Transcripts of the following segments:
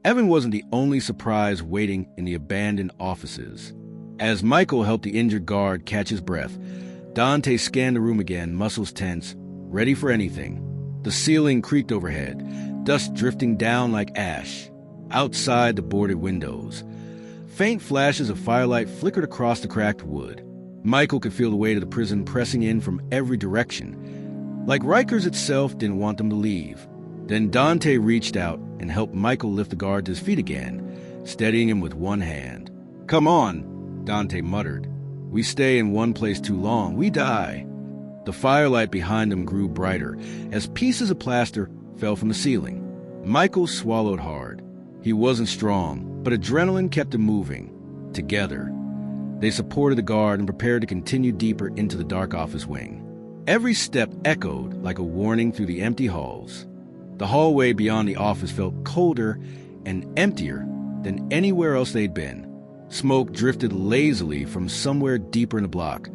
Evan wasn't the only surprise waiting in the abandoned offices. As Michael helped the injured guard catch his breath, Dante scanned the room again, muscles tense, ready for anything. The ceiling creaked overhead, dust drifting down like ash. Outside the boarded windows, faint flashes of firelight flickered across the cracked wood. Michael could feel the weight of the prison pressing in from every direction, like Rikers itself didn't want them to leave. Then Dante reached out and helped Michael lift the guard to his feet again, steadying him with one hand. "Come on," Dante muttered. "We stay in one place too long, we die." The firelight behind them grew brighter as pieces of plaster fell from the ceiling. Michael swallowed hard. He wasn't strong, but adrenaline kept him moving. Together, they supported the guard and prepared to continue deeper into the dark office wing. Every step echoed like a warning through the empty halls. The hallway beyond the office felt colder and emptier than anywhere else they'd been. Smoke drifted lazily from somewhere deeper in the block,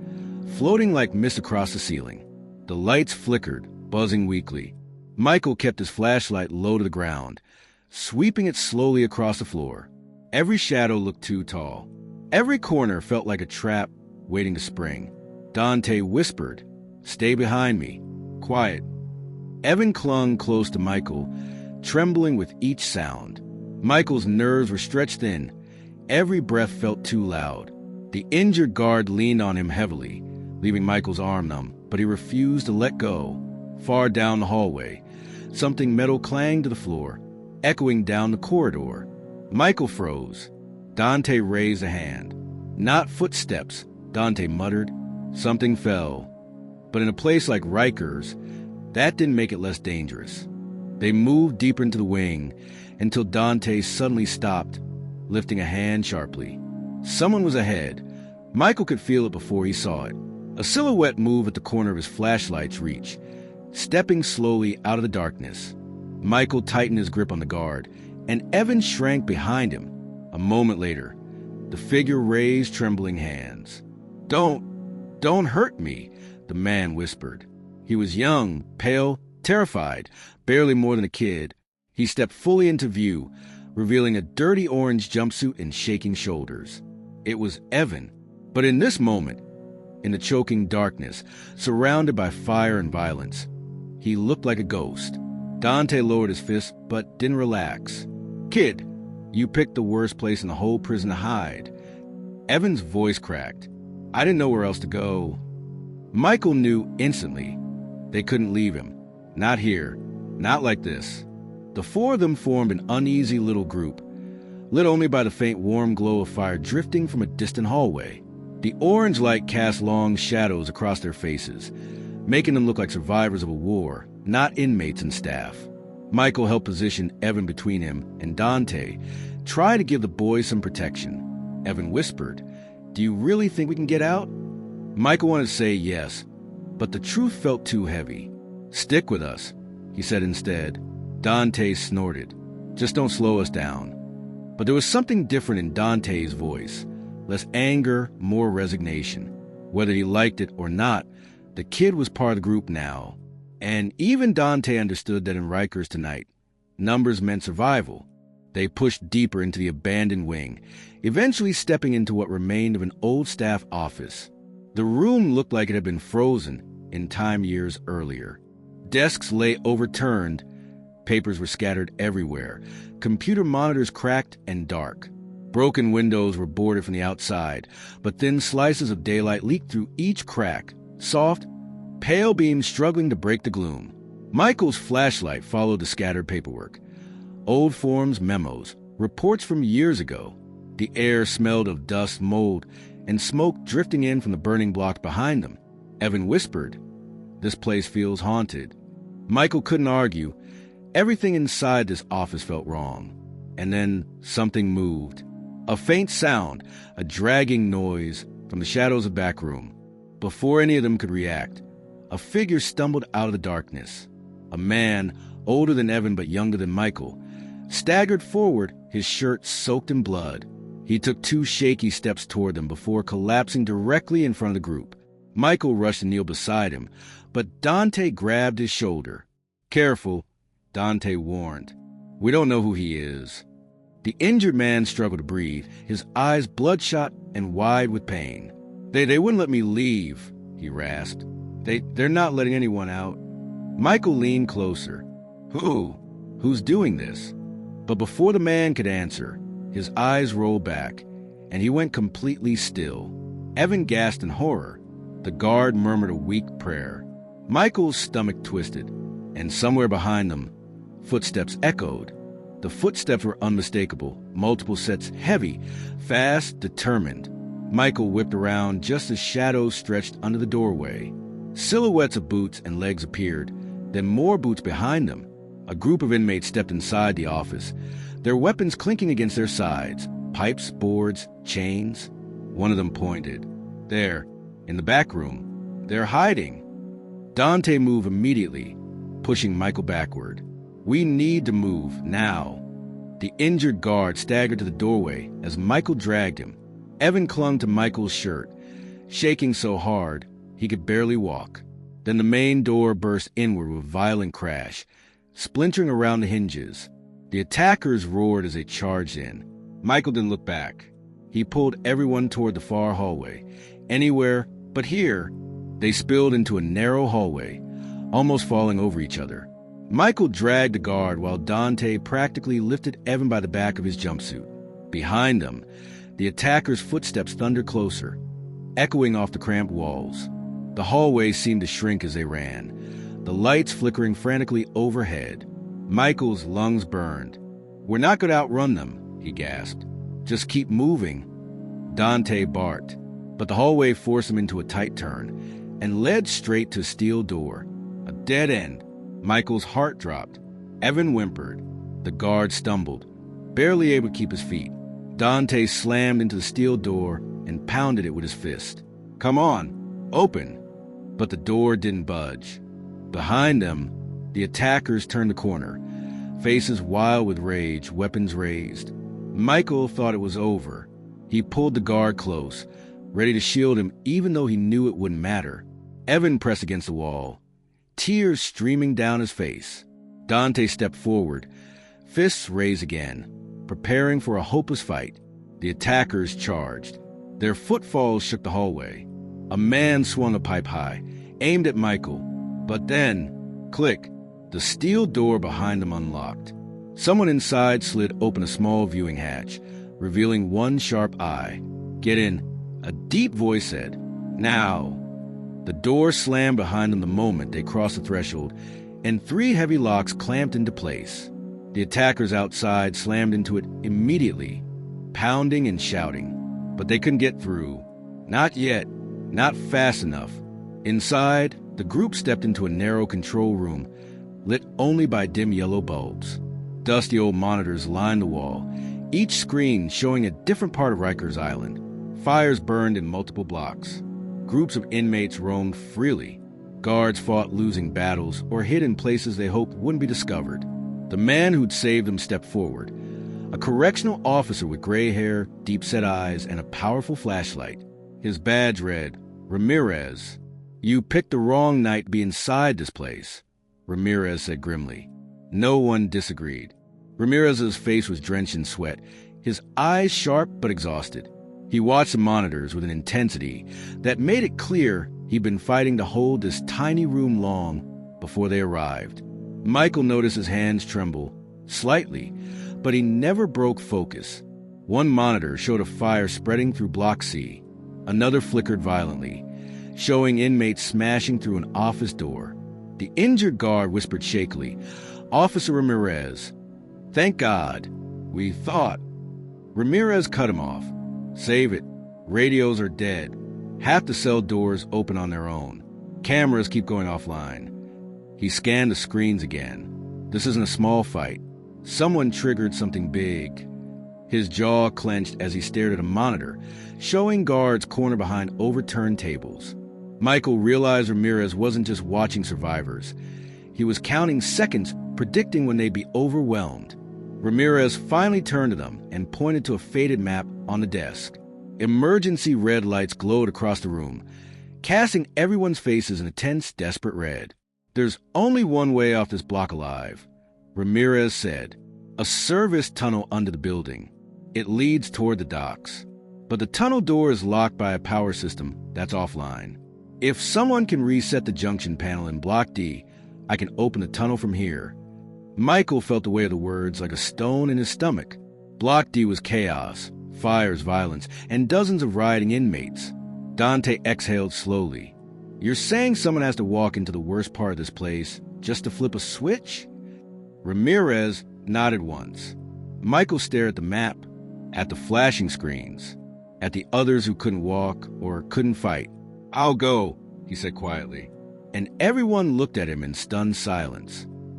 floating like mist across the ceiling. The lights flickered, buzzing weakly. Michael kept his flashlight low to the ground, sweeping it slowly across the floor. Every shadow looked too tall. Every corner felt like a trap waiting to spring. Dante whispered, "Stay behind me. Quiet." Evan clung close to Michael, trembling with each sound. Michael's nerves were stretched thin. Every breath felt too loud. The injured guard leaned on him heavily, leaving Michael's arm numb, but he refused to let go. Far down the hallway, something metal clanged to the floor, echoing down the corridor. Michael froze. Dante raised a hand. "Not footsteps," Dante muttered. Something fell. But in a place like Rikers, that didn't make it less dangerous. They moved deeper into the wing until Dante suddenly stopped, lifting a hand sharply. Someone was ahead. Michael could feel it before he saw it. A silhouette moved at the corner of his flashlight's reach, stepping slowly out of the darkness. Michael tightened his grip on the guard, and Evan shrank behind him. A moment later, the figure raised trembling hands. Don't hurt me," the man whispered. He was young, pale, terrified, barely more than a kid. He stepped fully into view, revealing a dirty orange jumpsuit and shaking shoulders. It was Evan, but in this moment, in the choking darkness, surrounded by fire and violence, he looked like a ghost. Dante lowered his fist, but didn't relax. "Kid, you picked the worst place in the whole prison to hide." Evan's voice cracked. "I didn't know where else to go." Michael knew instantly they couldn't leave him. Not here. Not like this. The four of them formed an uneasy little group, lit only by the faint warm glow of fire drifting from a distant hallway. The orange light cast long shadows across their faces, making them look like survivors of a war, not inmates and staff. Michael helped position Evan between him and Dante, try to give the boys some protection. Evan whispered, "Do you really think we can get out?" Michael wanted to say yes, but the truth felt too heavy. "Stick with us," he said instead. Dante snorted. "Just don't slow us down." But there was something different in Dante's voice. Less anger, more resignation. Whether he liked it or not, the kid was part of the group now. And even Dante understood that in Rikers tonight, numbers meant survival. They pushed deeper into the abandoned wing, eventually stepping into what remained of an old staff office. The room looked like it had been frozen in time years earlier. Desks lay overturned, papers were scattered everywhere, computer monitors cracked and dark. Broken windows were boarded from the outside, but thin slices of daylight leaked through each crack, soft, pale beams struggling to break the gloom. Michael's flashlight followed the scattered paperwork. Old forms, memos, reports from years ago. The air smelled of dust, mold, and smoke drifting in from the burning block behind them. Evan whispered, "This place feels haunted." Michael couldn't argue. Everything inside this office felt wrong. And then something moved. A faint sound, a dragging noise from the shadows of the back room. Before any of them could react, a figure stumbled out of the darkness. A man, older than Evan but younger than Michael, staggered forward, his shirt soaked in blood. He took 2 shaky steps toward them before collapsing directly in front of the group. Michael rushed to kneel beside him, but Dante grabbed his shoulder. "Careful," Dante warned. "We don't know who he is." The injured man struggled to breathe, his eyes bloodshot and wide with pain. They wouldn't let me leave, he rasped. They're not letting anyone out. Michael leaned closer. Who's doing this? But before the man could answer, his eyes rolled back, and he went completely still. Evan gasped in horror. The guard murmured a weak prayer. Michael's stomach twisted, and somewhere behind them, footsteps echoed. The footsteps were unmistakable, multiple sets heavy, fast, determined. Michael whipped around just as shadows stretched under the doorway. Silhouettes of boots and legs appeared, then more boots behind them. A group of inmates stepped inside the office, their weapons clinking against their sides, pipes, boards, chains. One of them pointed. There, in the back room. They're hiding. Dante moved immediately, pushing Michael backward. We need to move, now. The injured guard staggered to the doorway as Michael dragged him. Evan clung to Michael's shirt, shaking so hard he could barely walk. Then the main door burst inward with a violent crash, splintering around the hinges. The attackers roared as they charged in. Michael didn't look back. He pulled everyone toward the far hallway. Anywhere but here, they spilled into a narrow hallway, almost falling over each other. Michael dragged the guard while Dante practically lifted Evan by the back of his jumpsuit. Behind them, the attackers' footsteps thundered closer, echoing off the cramped walls. The hallway seemed to shrink as they ran, the lights flickering frantically overhead. Michael's lungs burned. We're not going to outrun them, he gasped. Just keep moving. Dante barked, but the hallway forced him into a tight turn and led straight to a steel door. A dead end. Michael's heart dropped. Evan whimpered. The guard stumbled, barely able to keep his feet. Dante slammed into the steel door and pounded it with his fist. Come on, open. But the door didn't budge. Behind them, the attackers turned the corner, faces wild with rage, weapons raised. Michael thought it was over. He pulled the guard close, ready to shield him even though he knew it wouldn't matter. Evan pressed against the wall, tears streaming down his face. Dante stepped forward, fists raised again, preparing for a hopeless fight. The attackers charged. Their footfalls shook the hallway. A man swung a pipe high, aimed at Michael, but then, click, the steel door behind them unlocked. Someone inside slid open a small viewing hatch, revealing one sharp eye. Get in, a deep voice said. Now. The door slammed behind them the moment they crossed the threshold, and 3 heavy locks clamped into place. The attackers outside slammed into it immediately, pounding and shouting. But they couldn't get through. Not yet. Not fast enough. Inside, the group stepped into a narrow control room, lit only by dim yellow bulbs. Dusty old monitors lined the wall, each screen showing a different part of Rikers Island. Fires burned in multiple blocks. Groups of inmates roamed freely. Guards fought losing battles or hid in places they hoped wouldn't be discovered. The man who'd saved them stepped forward, a correctional officer with gray hair, deep-set eyes, and a powerful flashlight. His badge read, Ramirez. You picked the wrong night to be inside this place, Ramirez said grimly. No one disagreed. Ramirez's face was drenched in sweat, his eyes sharp but exhausted. He watched the monitors with an intensity that made it clear he'd been fighting to hold this tiny room long before they arrived. Michael noticed his hands tremble, slightly, but he never broke focus. One monitor showed a fire spreading through Block C. Another flickered violently, showing inmates smashing through an office door. The injured guard whispered shakily, Officer Ramirez. Thank God. We thought. Ramirez cut him off. Save it. Radios are dead. Half the cell doors open on their own. Cameras keep going offline. He scanned the screens again. This isn't a small fight. Someone triggered something big. His jaw clenched as he stared at a monitor, showing guards cornered behind overturned tables. Michael realized Ramirez wasn't just watching survivors. He was counting seconds, predicting when they'd be overwhelmed. Ramirez finally turned to them and pointed to a faded map on the desk. Emergency red lights glowed across the room, casting everyone's faces in a tense, desperate red. There's only one way off this block alive, Ramirez said. A service tunnel under the building. It leads toward the docks. But the tunnel door is locked by a power system that's offline. If someone can reset the junction panel in Block D, I can open the tunnel from here. Michael felt the weight of the words like a stone in his stomach. Block D was chaos, fires, violence, and dozens of rioting inmates. Dante exhaled slowly. You're saying someone has to walk into the worst part of this place just to flip a switch? Ramirez nodded once. Michael stared at the map, at the flashing screens, at the others who couldn't walk or couldn't fight. I'll go, he said quietly. And everyone looked at him in stunned silence.